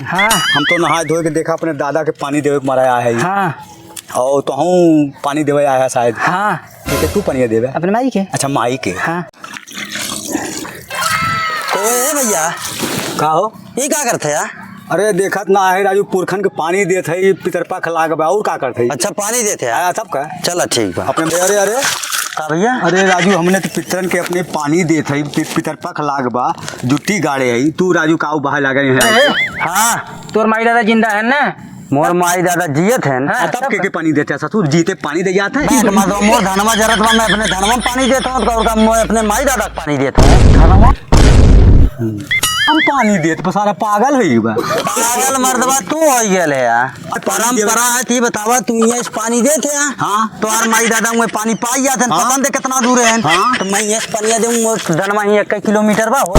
हाँ। हम तो नहा धो के देखा अपने दादा के पानी देवे के मारा है। हाँ। और तो हम पानी देवे आया है शायद। हाँ। ठीक है, तू पानी देवे अपने माई के। अच्छा माई के। हाँ। ओए भैया का हो ये क्या करते यार? अरे देखत ना है राजू पुरखन के पानी देत है पितरपा खला के और का करते अच्छा पानी देते हैं आया तब का चला ठीक बा। अपने अरे अरे का भैया? अरे राजू हमने तो पितरन के अपने पानी देत है पितरपा खला के बा जुट्टी गाड़े है तू राजू काऊ बाहर लगे है। हाँ तोर माई दादा जिंदा है ना। मोर माई दादा जियत है ना। हाँ, तब के पानी देते हैं ससुर जीते पानी दे जाते बैठ हैं। मत मोर धनमा जरत बा, मैं अपने धनमा में पानी देता हूँ और मैं अपने माई दादा को पानी देता हूँ धनमा। हम पानी देते बस सारा पागल है बा। पागल मर्दबा तू हो गेल है यार। परंपरा है थी बतावा तू ये पानी देते हैं। हाँ। तो और माई दादा में पानी पाई जाते हैं। हाँ। पता नहीं कितना दूर है। हाँ। तो मैं ये पानी दूँ धनमा ही 1 किलोमीटर बा हो